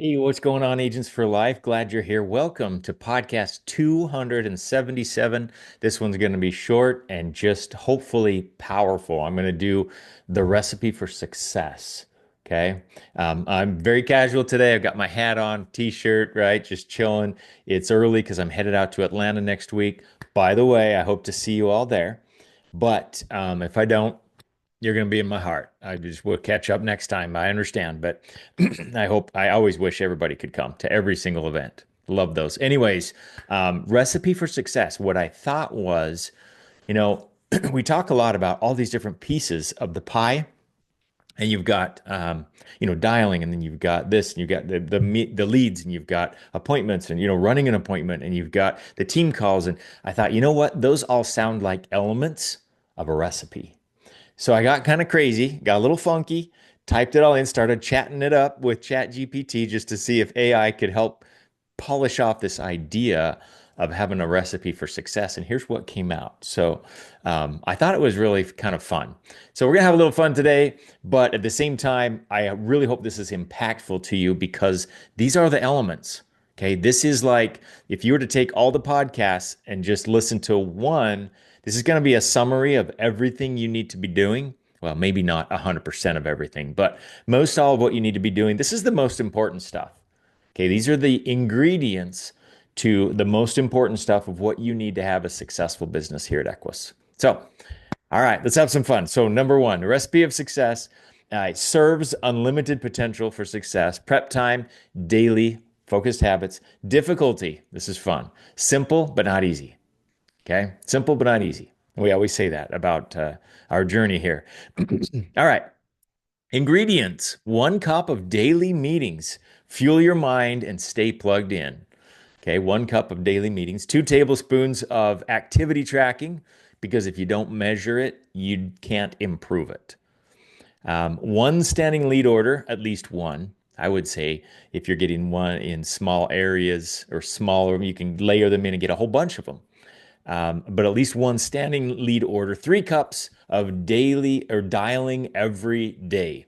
Hey, what's going on, Agents for Life? Glad you're here. Welcome to podcast 277. This one's going to be short and just hopefully powerful. I'm going to do the recipe for success. Okay. I'm very casual today. I've got my hat on, t-shirt, right? Just chilling. It's early because I'm headed out to Atlanta next week. By the way, I hope to see you all there. But if I don't, you're going to be in my heart. I just will catch up next time. I understand, but I always wish everybody could come to every single event. Love those. Anyways, recipe for success. What I thought was, you know, we talk a lot about all these different pieces of the pie, and you've got, dialing, and then you've got this, and you've got the leads, and you've got appointments, and running an appointment, and you've got the team calls. And I thought, you know what? Those all sound like elements of a recipe. So I got kind of crazy, got a little funky, typed it all in, started chatting it up with ChatGPT just to see if AI could help polish off this idea of having a recipe for success. And here's what came out. So I thought it was really kind of fun. So we're going to have a little fun today, but at the same time, I really hope this is impactful to you because these are the elements. Okay. This is like if you were to take all the podcasts and just listen to one, this is going to be a summary of everything you need to be doing. Well, maybe not 100% of everything, but most all of what you need to be doing. This is the most important stuff. Okay, these are the ingredients to the most important stuff of what you need to have a successful business here at Equus. So, all right, let's have some fun. So, number one, the recipe of success serves unlimited potential for success. Prep time, daily, focused habits. Difficulty, this is fun. Simple, but not easy. Okay, simple, but not easy. We always say that about our journey here. All right, ingredients: 1 cup of daily meetings. Fuel your mind and stay plugged in. Okay, 1 cup of daily meetings, 2 tablespoons of activity tracking, because if you don't measure it, you can't improve it. One standing lead order, at least one. I would say if you're getting one in small areas or smaller, you can layer them in and get a whole bunch of them. But at least one standing lead order, 3 cups of daily or dialing every day.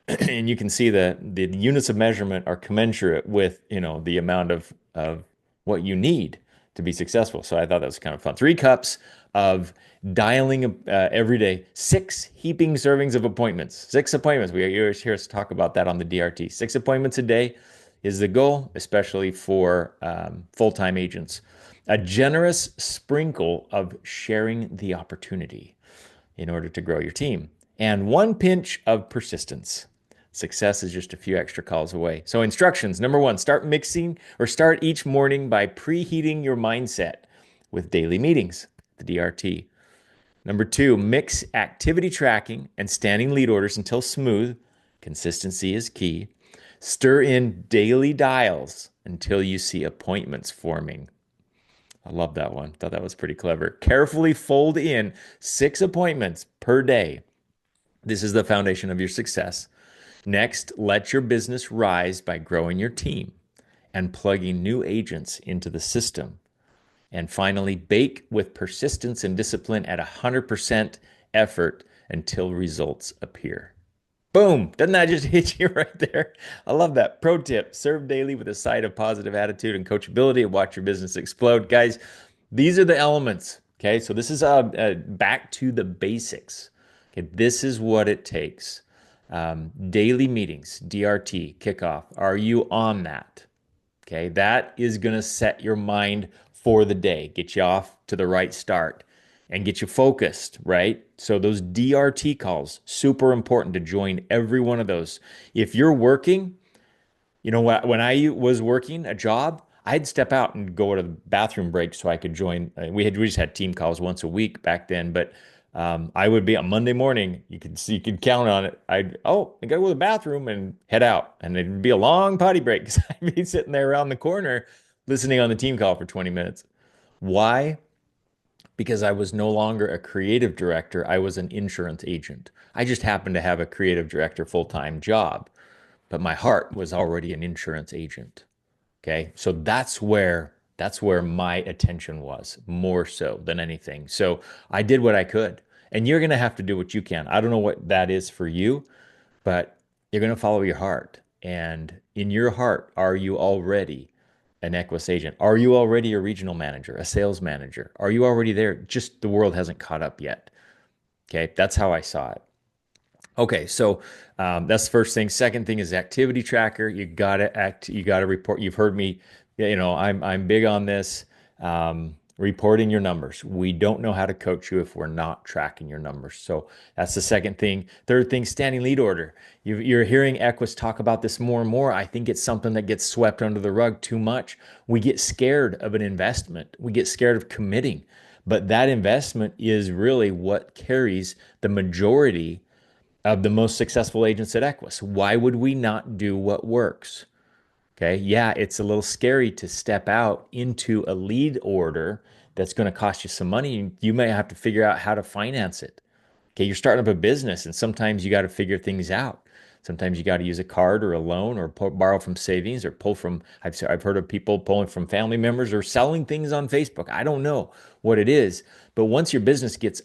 And you can see the units of measurement are commensurate with, the amount of what you need to be successful. So I thought that was kind of fun. 3 cups of dialing every day, 6 heaping servings of appointments, 6 appointments. We hear us talk about that on the DRT. 6 appointments a day is the goal, especially for full-time agents. A generous sprinkle of sharing the opportunity in order to grow your team, and 1 pinch of persistence. Success is just a few extra calls away. So, instructions: number one, start mixing or start each morning by preheating your mindset with daily meetings, the DRT. Number two, mix activity tracking and standing lead orders until smooth. Consistency is key. Stir in daily dials until you see appointments forming. I love that one. Thought that was pretty clever. Carefully fold in 6 appointments per day. This is the foundation of your success. Next, let your business rise by growing your team and plugging new agents into the system. And finally, bake with persistence and discipline at 100% effort until results appear. Boom. Doesn't that just hit you right there? I love that. Pro tip: serve daily with a side of positive attitude and coachability and watch your business explode. Guys, these are the elements. Okay. So this is back to the basics. Okay. This is what it takes. Daily meetings, DRT, kickoff. Are you on that? Okay. That is going to set your mind for the day, get you off to the right start and get you focused, right? So those DRT calls, super important to join every one of those. If you're working, when I was working a job, I'd step out and go to the bathroom break so I could join. We just had team calls once a week back then, but I would be on Monday morning. You could count on it. I gotta go to the bathroom and head out, and it'd be a long potty break because I'd be sitting there around the corner listening on the team call for 20 minutes. Why? Because I was no longer a creative director. I was an insurance agent. I just happened to have a creative director full-time job, but my heart was already an insurance agent. Okay. So that's where my attention was more so than anything. So I did what I could. And you're going to have to do what you can. I don't know what that is for you, but you're going to follow your heart. And in your heart, are you already an Equus agent? Are you already a regional manager, a sales manager? Are you already there? Just the world hasn't caught up yet. Okay, that's how I saw it. Okay, so that's the first thing. Second thing is activity tracker. You gotta act. You gotta report. You've heard me. I'm big on this. Reporting your numbers. We don't know how to coach you if we're not tracking your numbers. So that's the second thing. Third thing, standing lead order. You're hearing Equus talk about this more and more. I think it's something that gets swept under the rug too much. We get scared of an investment. We get scared of committing. But that investment is really what carries the majority of the most successful agents at Equus. Why would we not do what works? Okay. Yeah, it's a little scary to step out into a lead order that's going to cost you some money. You may have to figure out how to finance it. Okay. You're starting up a business and sometimes you got to figure things out. Sometimes you got to use a card or a loan or borrow from savings or pull from, I've heard of people pulling from family members or selling things on Facebook. I don't know what it is, but once your business gets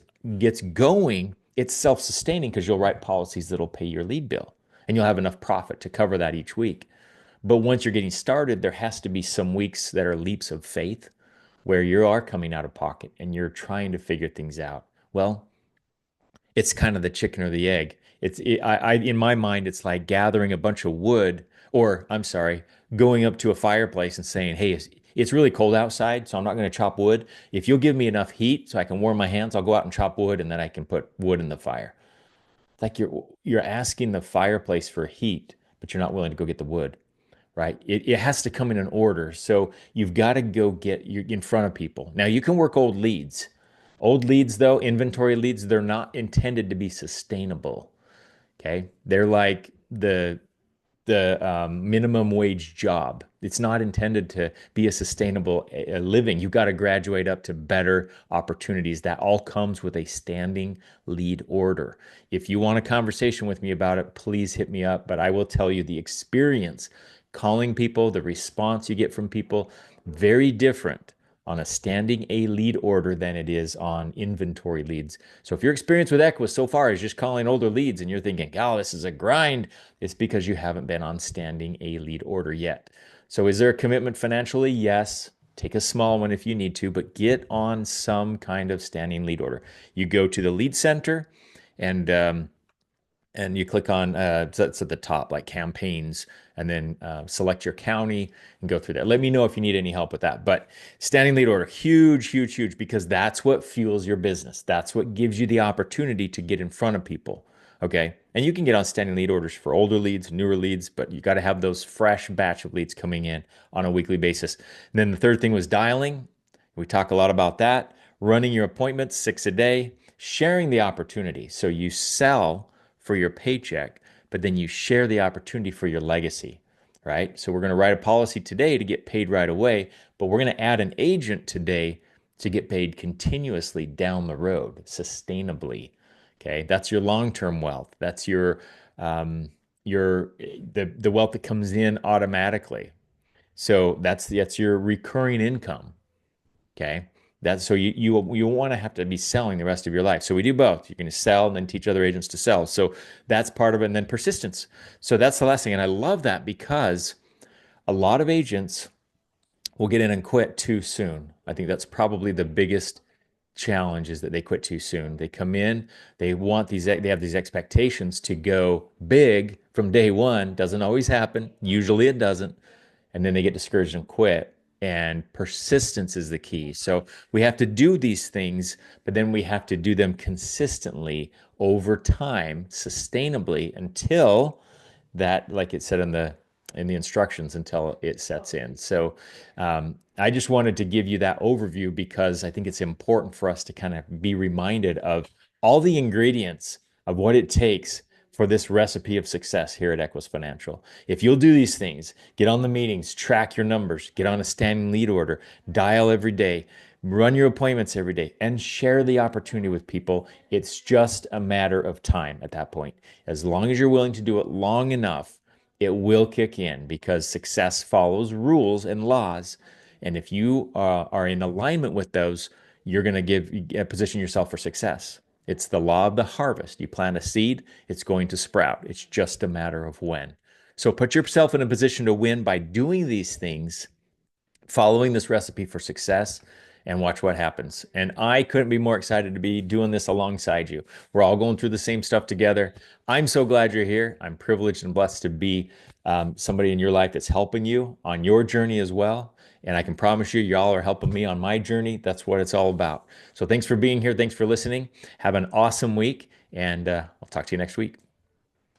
going, it's self-sustaining because you'll write policies that'll pay your lead bill and you'll have enough profit to cover that each week. But once you're getting started, there has to be some weeks that are leaps of faith where you are coming out of pocket and you're trying to figure things out. Well, it's kind of the chicken or the egg. In my mind, it's like gathering a bunch of wood, or I'm sorry, going up to a fireplace and saying, "Hey, it's really cold outside, so I'm not going to chop wood. If you'll give me enough heat so I can warm my hands, I'll go out and chop wood, and then I can put wood in the fire." Like you're asking the fireplace for heat, but you're not willing to go get the wood, right? It has to come in an order. So you've got to go get you in front of people. Now you can work old leads. Old leads, though, inventory leads, they're not intended to be sustainable. Okay. They're like the minimum wage job. It's not intended to be a sustainable living. You've got to graduate up to better opportunities. That all comes with a standing lead order. If you want a conversation with me about it, please hit me up. But I will tell you the experience calling people, the response you get from people, very different on a standing A lead order than it is on inventory leads. So if your experience with Equus so far is just calling older leads and you're thinking, oh, this is a grind, it's because you haven't been on standing A lead order yet. So is there a commitment financially? Yes. Take a small one if you need to, but get on some kind of standing lead order. You go to the lead center and you click on that's at the top, like campaigns, and then select your county and go through that. Let me know if you need any help with that. But standing lead order, huge, huge, huge, because that's what fuels your business. That's what gives you the opportunity to get in front of people. Okay. And you can get on standing lead orders for older leads, newer leads, but you got to have those fresh batch of leads coming in on a weekly basis. And then the third thing was dialing. We talk a lot about that. Running your appointments, 6 a day, sharing the opportunity. So you sell for your paycheck, but then you share the opportunity for your legacy, right? So we're going to write a policy today to get paid right away, but we're going to add an agent today to get paid continuously down the road, sustainably. Okay, that's your long-term wealth. That's the wealth that comes in automatically. So that's your recurring income. Okay. That's so you want to have to be selling the rest of your life. So we do both. You're going to sell and then teach other agents to sell. So that's part of it. And then persistence. So that's the last thing. And I love that because a lot of agents will get in and quit too soon. I think that's probably the biggest challenge is that they quit too soon. They come in, they have these expectations to go big from day one. Doesn't always happen. Usually it doesn't. And then they get discouraged and quit. And persistence is the key. So we have to do these things, but then we have to do them consistently over time, sustainably until that, like it said in the instructions, until it sets in. So I just wanted to give you that overview because I think it's important for us to kind of be reminded of all the ingredients of what it takes for this recipe of success here at Equus Financial. If you'll do these things, get on the meetings, track your numbers, get on a standing lead order, dial every day, run your appointments every day, and share the opportunity with people, it's just a matter of time at that point. As long as you're willing to do it long enough, it will kick in because success follows rules and laws. And if you are in alignment with those, you're going to position yourself for success. It's the law of the harvest. You plant a seed, it's going to sprout. It's just a matter of when. So put yourself in a position to win by doing these things, following this recipe for success, and watch what happens. And I couldn't be more excited to be doing this alongside you. We're all going through the same stuff together. I'm so glad you're here. I'm privileged and blessed to be somebody in your life that's helping you on your journey as well. And I can promise you, y'all are helping me on my journey. That's what it's all about. So thanks for being here. Thanks for listening. Have an awesome week. And I'll talk to you next week.